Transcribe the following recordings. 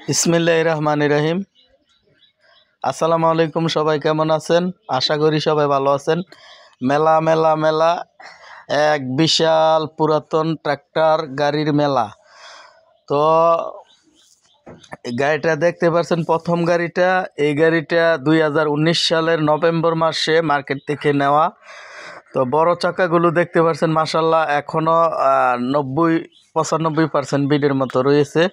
বিসমিল্লাহির রহমানির রহিম। আসসালামু আলাইকুম, সবাই কেমন আছেন? আশা করি সবাই ভালো আছেন। মেলা মেলা মেলা, এক বিশাল পুরাতন ট্রাক্টর গাড়ির মেলা। তো গাড়িটা দেখতে পাচ্ছেন, প্রথম গাড়িটা, এই গাড়িটা 2019 সালের নভেম্বর মাসে মার্কেট থেকে নেওয়া। তো বড় চাকাগুলো দেখতে পাচ্ছেন, মাশাল্লাহ এখনও 90-95% বিডের মতো রয়েছে।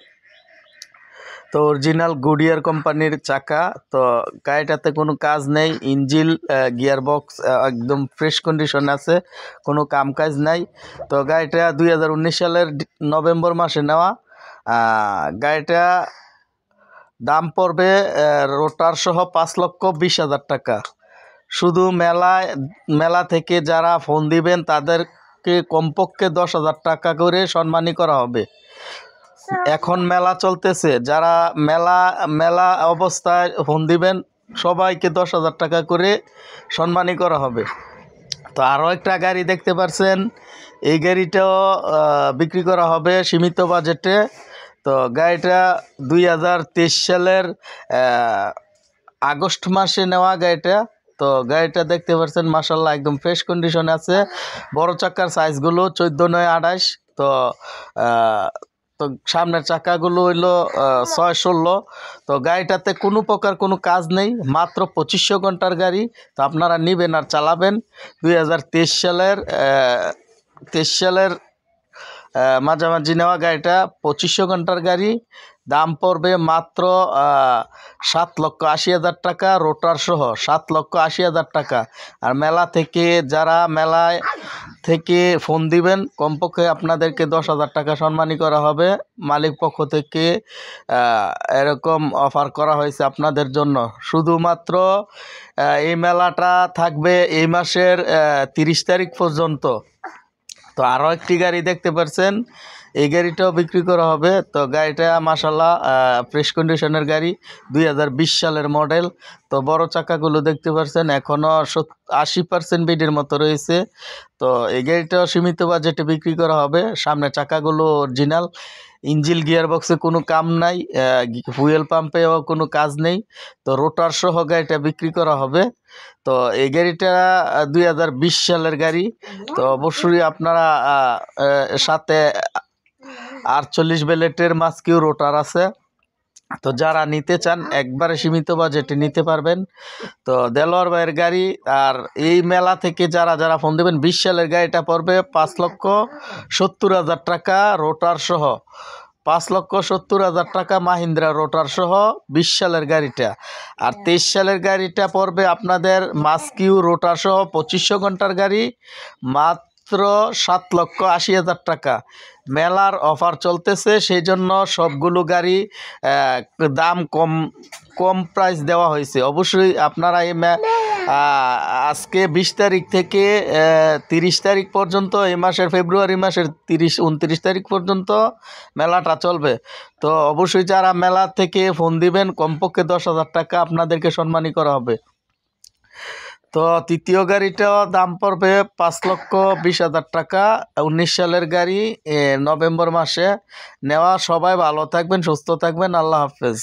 তো অরিজিনাল গুডিয়ার কোম্পানির চাকা। তো গাড়িটাতে কোনো কাজ নেই, ইঞ্জিল গিয়ার বক্স একদম ফ্রেশ কন্ডিশন আছে, কোনো কাম কাজ নাই। তো গাড়িটা 2019 সালের নভেম্বর মাসে নেওয়া। গাড়িটা দাম পড়বে রোটার সহ 5,20,000 টাকা। শুধু মেলা থেকে যারা ফোন দিবেন তাদেরকে কমপক্ষে 10,000 টাকা করে সম্মানী করা হবে। এখন মেলা চলতেছে, যারা মেলা অবস্থায় ফোন দিবেন সবাইকে 10,000 টাকা করে সম্মানী করা হবে। তো আরও একটা গাড়ি দেখতে পাচ্ছেন, এই গাড়িটাও বিক্রি করা হবে সীমিত বাজেটে। তো গাড়িটা 2023 সালের আগস্ট মাসে নেওয়া গাড়িটা। তো গাড়িটা দেখতে পাচ্ছেন, মাশাল্লাহ একদম ফ্রেশ কন্ডিশন আছে। বড় চাকার সাইজগুলো 14/9-28। তো তো সামনের চাকাগুলো হইলো 6-16। তো গাড়িটাতে কোনো প্রকার কোনো কাজ নেই, মাত্র 2500 ঘন্টার গাড়ি। তো আপনারা নেবেন আর চালাবেন। 2023 সালের মাঝামাঝি নেওয়া গাড়িটা, 2500 ঘন্টার গাড়ি। দাম পড়বে মাত্র 7,80,000 টাকা, রোটার সহ 7,80,000 টাকা। আর মেলায় থেকে ফোন দিবেন, কমপক্ষে আপনাদেরকে 10,000 টাকা সম্মানী করা হবে। মালিক পক্ষ থেকে এরকম অফার করা হয়েছে আপনাদের জন্য। শুধুমাত্র এই মেলাটা থাকবে এই মাসের 30 তারিখ পর্যন্ত। তো আরও একটি গাড়ি দেখতে পাচ্ছেন, এই গাড়িটাও বিক্রি করা হবে। তো গাড়িটা মাশাল্লাহ ফ্রেশ কন্ডিশনের গাড়ি, 2020 সালের মডেল। তো বড় চাকাগুলো দেখতে পাচ্ছেন, এখনও 80% বিডের মতো রয়েছে। তো এই গাড়িটাও সীমিত বাজেটে বিক্রি করা হবে। সামনে চাকাগুলো অরিজিনাল, ইঞ্জিল গিয়ার বক্সে কোনো কাম নাই, ফুয়েল পাম্পেও কোনো কাজ নেই। তো রোটার সহ গাড়িটা বিক্রি করা হবে। তো এই গাড়িটা 2020 সালের গাড়ি। তো অবশ্যই আপনারা সাথে 48 বেলেটের মাস্কিউ রোটার আছে। তো যারা নিতে চান একবারে সীমিত বাজেটে নিতে পারবেন। তো দেলোয়ার ভাইয়ের গাড়ি। আর এই মেলা থেকে যারা ফোন দেবেন, 20 সালের গাড়িটা পড়বে 5,70,000 টাকা রোটার সহ। 5,70,000 টাকা মাহিন্দ্রা রোটার সহ 20 সালের গাড়িটা। আর 23 সালের গাড়িটা পড়বে আপনাদের মাস্কিউ রোটার সহ 2500 ঘন্টার গাড়ি, মাত্র 7,80,000 টাকা। মেলার অফার চলতেছে, সেই জন্য সবগুলো গাড়ি দাম কম প্রাইস দেওয়া হয়েছে। অবশ্যই আপনারা আজকে 20 তারিখ থেকে 30 তারিখ পর্যন্ত, এই মাসের ফেব্রুয়ারি মাসের 29 তারিখ পর্যন্ত মেলাটা চলবে। তো অবশ্যই যারা মেলা থেকে ফোন দিবেন, কমপক্ষে 10,000 টাকা আপনাদেরকে সম্মানী করা হবে। তো তৃতীয় গাড়িটাও দাম পড়বে 5,20,000 টাকা, 19 সালের গাড়ি, নভেম্বর মাসে নেওয়া। সবাই ভালো থাকবেন, সুস্থ থাকবেন, আল্লাহ হাফেজ।